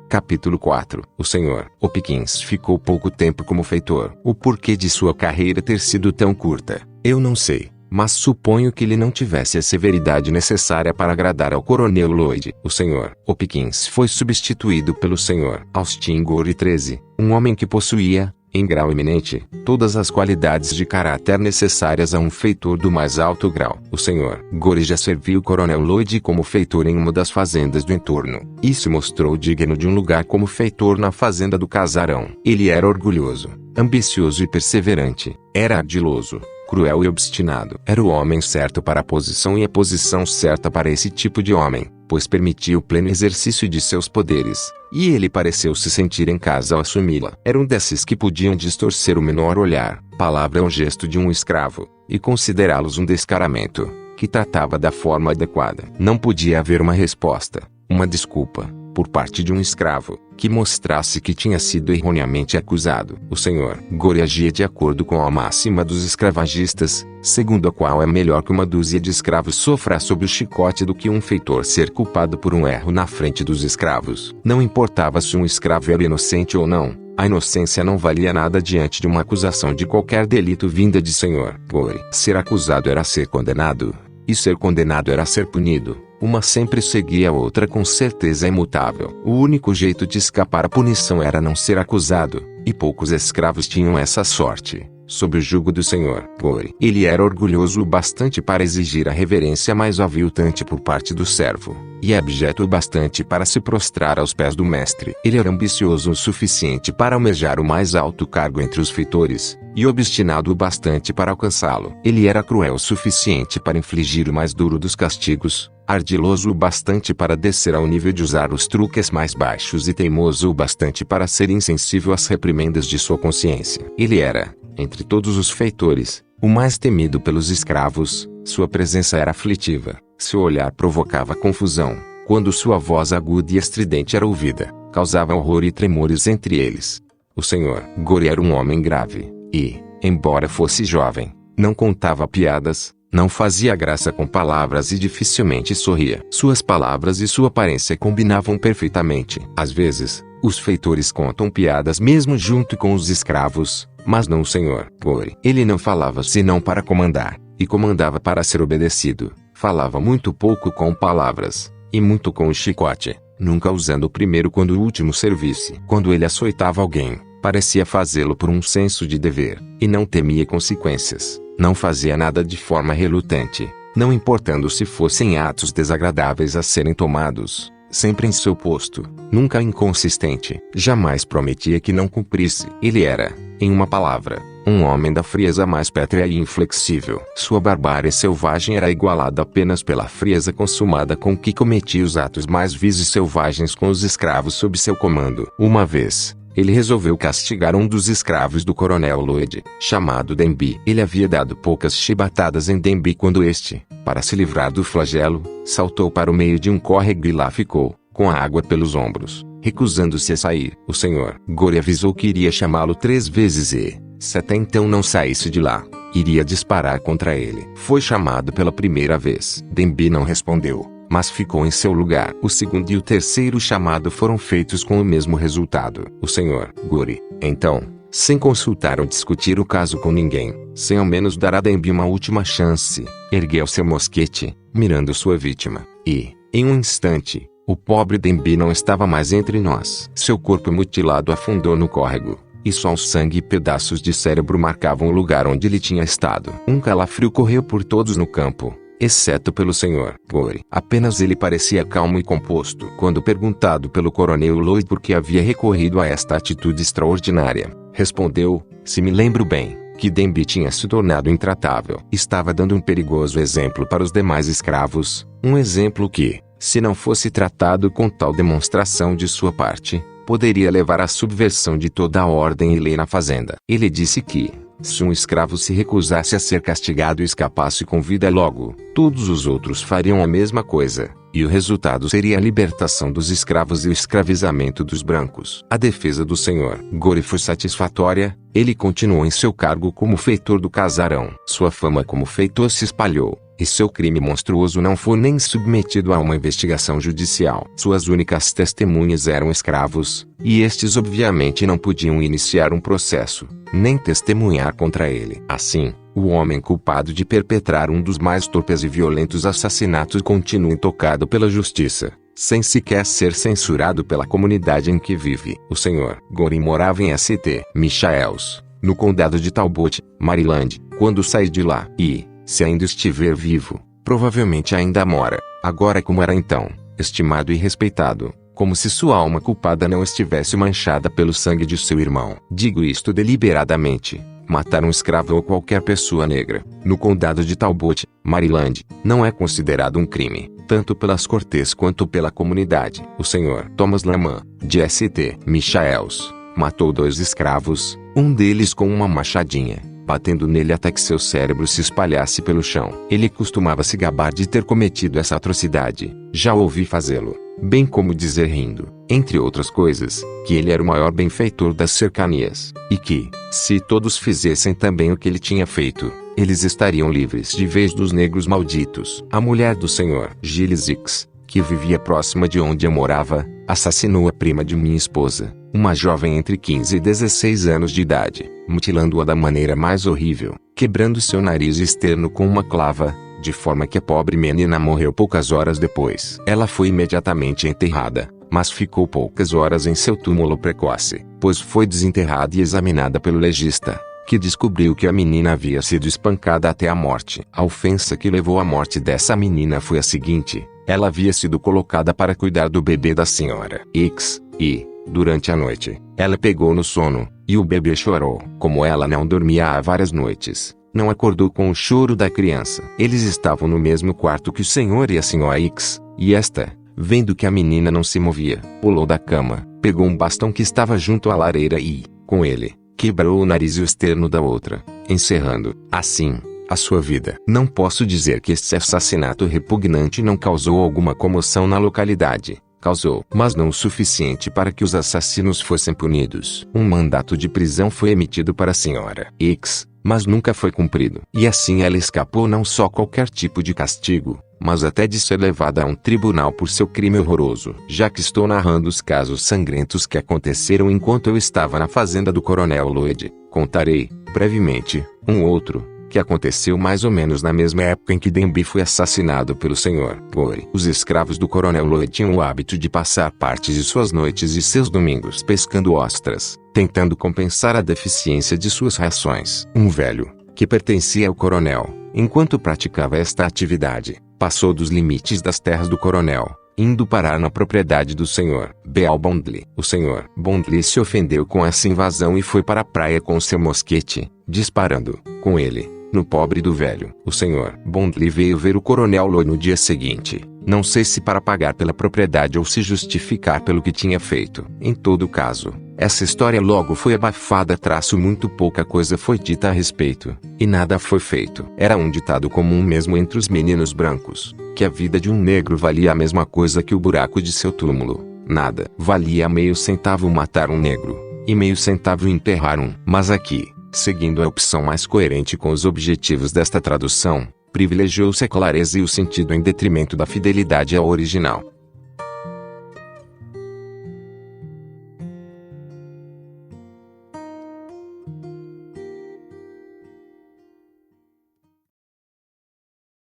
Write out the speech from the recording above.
Capítulo 4. O Sr. Hopkins ficou pouco tempo como feitor. O porquê de sua carreira ter sido tão curta, eu não sei. Mas suponho que ele não tivesse a severidade necessária para agradar ao coronel Lloyd. O Sr. Hopkins foi substituído pelo Sr. Austin Gore XIII, um homem que possuía, em grau eminente, todas as qualidades de caráter necessárias a um feitor do mais alto grau. O Sr. Gore já serviu o coronel Lloyd como feitor em uma das fazendas do entorno, e se mostrou digno de um lugar como feitor na fazenda do casarão. Ele era orgulhoso, ambicioso e perseverante, era ardiloso, cruel e obstinado. Era o homem certo para a posição e a posição certa para esse tipo de homem, pois permitia o pleno exercício de seus poderes, e ele pareceu se sentir em casa ao assumi-la. Era um desses que podiam distorcer o menor olhar, palavra ou gesto de um escravo, e considerá-los um descaramento, que tratava da forma adequada. Não podia haver uma resposta, uma desculpa, por parte de um escravo, que mostrasse que tinha sido erroneamente acusado. O Sr. Gore agia de acordo com a máxima dos escravagistas, segundo a qual é melhor que uma dúzia de escravos sofra sob o chicote do que um feitor ser culpado por um erro na frente dos escravos. Não importava se um escravo era inocente ou não, a inocência não valia nada diante de uma acusação de qualquer delito vinda de Sr. Gore. Ser acusado era ser condenado, e ser condenado era ser punido. Uma sempre seguia a outra com certeza imutável. O único jeito de escapar à punição era não ser acusado, e poucos escravos tinham essa sorte, sob o jugo do Sr. Gore. Ele era orgulhoso o bastante para exigir a reverência mais aviltante por parte do servo, e abjeto o bastante para se prostrar aos pés do mestre. Ele era ambicioso o suficiente para almejar o mais alto cargo entre os feitores, e obstinado o bastante para alcançá-lo. Ele era cruel o suficiente para infligir o mais duro dos castigos, ardiloso o bastante para descer ao nível de usar os truques mais baixos e teimoso o bastante para ser insensível às reprimendas de sua consciência. Ele era, entre todos os feitores, o mais temido pelos escravos. Sua presença era aflitiva, seu olhar provocava confusão, quando sua voz aguda e estridente era ouvida, causava horror e tremores entre eles. O Sr. Gore era um homem grave, e, embora fosse jovem, não contava piadas, não fazia graça com palavras e dificilmente sorria. Suas palavras e sua aparência combinavam perfeitamente. Às vezes, os feitores contam piadas mesmo junto com os escravos, mas não o Sr. Gore. Ele não falava senão para comandar, e comandava para ser obedecido. Falava muito pouco com palavras, e muito com o chicote, nunca usando o primeiro quando o último servisse. Quando ele açoitava alguém, parecia fazê-lo por um senso de dever, e não temia consequências. Não fazia nada de forma relutante, não importando se fossem atos desagradáveis a serem tomados, sempre em seu posto, nunca inconsistente, jamais prometia que não cumprisse. Ele era, em uma palavra, um homem da frieza mais pétrea e inflexível. Sua barbárie selvagem era igualada apenas pela frieza consumada com que cometia os atos mais vis e selvagens com os escravos sob seu comando. Uma vez, ele resolveu castigar um dos escravos do coronel Lloyd, chamado Denby. Ele havia dado poucas chibatadas em Denby quando este, para se livrar do flagelo, saltou para o meio de um córrego e lá ficou, com a água pelos ombros, recusando-se a sair. O Sr. Gore avisou que iria chamá-lo 3 vezes e, se até então não saísse de lá, iria disparar contra ele. Foi chamado pela primeira vez. Denby não respondeu, mas ficou em seu lugar. O segundo e o terceiro chamado foram feitos com o mesmo resultado. O Sr. Gore, então, sem consultar ou discutir o caso com ninguém, sem ao menos dar a Denby uma última chance, ergueu seu mosquete, mirando sua vítima, e, em um instante, o pobre Denby não estava mais entre nós. Seu corpo mutilado afundou no córrego, e só o sangue e pedaços de cérebro marcavam o lugar onde ele tinha estado. Um calafrio correu por todos no campo, exceto pelo Sr. Gore. Apenas ele parecia calmo e composto. Quando perguntado pelo coronel Lloyd por que havia recorrido a esta atitude extraordinária, respondeu: "Se me lembro bem, que Denby tinha se tornado intratável. Estava dando um perigoso exemplo para os demais escravos, um exemplo que, se não fosse tratado com tal demonstração de sua parte, poderia levar à subversão de toda a ordem e lei na fazenda." Ele disse que, se um escravo se recusasse a ser castigado e escapasse com vida logo, todos os outros fariam a mesma coisa, e o resultado seria a libertação dos escravos e o escravizamento dos brancos. A defesa do Sr. Gore foi satisfatória. Ele continuou em seu cargo como feitor do casarão. Sua fama como feitor se espalhou, e seu crime monstruoso não foi nem submetido a uma investigação judicial. Suas únicas testemunhas eram escravos, e estes obviamente não podiam iniciar um processo, nem testemunhar contra ele. Assim, o homem culpado de perpetrar um dos mais torpes e violentos assassinatos continua intocado pela justiça, sem sequer ser censurado pela comunidade em que vive. O Sr. Gorin morava em St. Michaels, no condado de Talbot, Maryland, quando saí de lá. E, se ainda estiver vivo, provavelmente ainda mora, agora como era então, estimado e respeitado, como se sua alma culpada não estivesse manchada pelo sangue de seu irmão. Digo isto deliberadamente. Matar um escravo ou qualquer pessoa negra, no condado de Talbot, Maryland, não é considerado um crime, tanto pelas cortes quanto pela comunidade. O Sr. Thomas Lamar, de St. Michaels, matou 2 escravos, um deles com uma machadinha, batendo nele até que seu cérebro se espalhasse pelo chão. Ele costumava se gabar de ter cometido essa atrocidade. Já ouvi fazê-lo, bem como dizer rindo, entre outras coisas, que ele era o maior benfeitor das cercanias, e que, se todos fizessem também o que ele tinha feito, eles estariam livres de vez dos negros malditos. A mulher do Sr. Giles X, que vivia próxima de onde eu morava, assassinou a prima de minha esposa, uma jovem entre 15 e 16 anos de idade, mutilando-a da maneira mais horrível, quebrando seu nariz externo com uma clava, de forma que a pobre menina morreu poucas horas depois. Ela foi imediatamente enterrada, mas ficou poucas horas em seu túmulo precoce, pois foi desenterrada e examinada pelo legista, que descobriu que a menina havia sido espancada até a morte. A ofensa que levou à morte dessa menina foi a seguinte: ela havia sido colocada para cuidar do bebê da senhora X, e, durante a noite, ela pegou no sono, e o bebê chorou. Como ela não dormia há várias noites, não acordou com o choro da criança. Eles estavam no mesmo quarto que o senhor e a senhora X, e esta, vendo que a menina não se movia, pulou da cama, pegou um bastão que estava junto à lareira e, com ele, quebrou o nariz e o externo da outra, encerrando, assim, a sua vida. Não posso dizer que este assassinato repugnante não causou alguma comoção na localidade. Causou, mas não o suficiente para que os assassinos fossem punidos. Um mandato de prisão foi emitido para a senhora X, mas nunca foi cumprido. E assim ela escapou não só qualquer tipo de castigo, mas até de ser levada a um tribunal por seu crime horroroso. Já que estou narrando os casos sangrentos que aconteceram enquanto eu estava na fazenda do Coronel Lloyd, contarei, brevemente, um outro, que aconteceu mais ou menos na mesma época em que Denby foi assassinado pelo Sr. Gore. Os escravos do Coronel Lloyd tinham o hábito de passar partes de suas noites e seus domingos pescando ostras, tentando compensar a deficiência de suas rações. Um velho, que pertencia ao coronel, enquanto praticava esta atividade, passou dos limites das terras do coronel, indo parar na propriedade do Sr. Beal Bondley. O Sr. Bondley se ofendeu com essa invasão e foi para a praia com seu mosquete, disparando, com ele, no pobre do velho. O Sr. Bondley veio ver o Coronel Lloyd no dia seguinte, não sei se para pagar pela propriedade ou se justificar pelo que tinha feito. Em todo caso, essa história logo foi abafada, muito pouca coisa foi dita a respeito, e nada foi feito. Era um ditado comum mesmo entre os meninos brancos, que a vida de um negro valia a mesma coisa que o buraco de seu túmulo. Nada valia meio centavo matar um negro, e meio centavo enterrar um. Mas aqui, seguindo a opção mais coerente com os objetivos desta tradução, privilegiou-se a clareza e o sentido em detrimento da fidelidade ao original.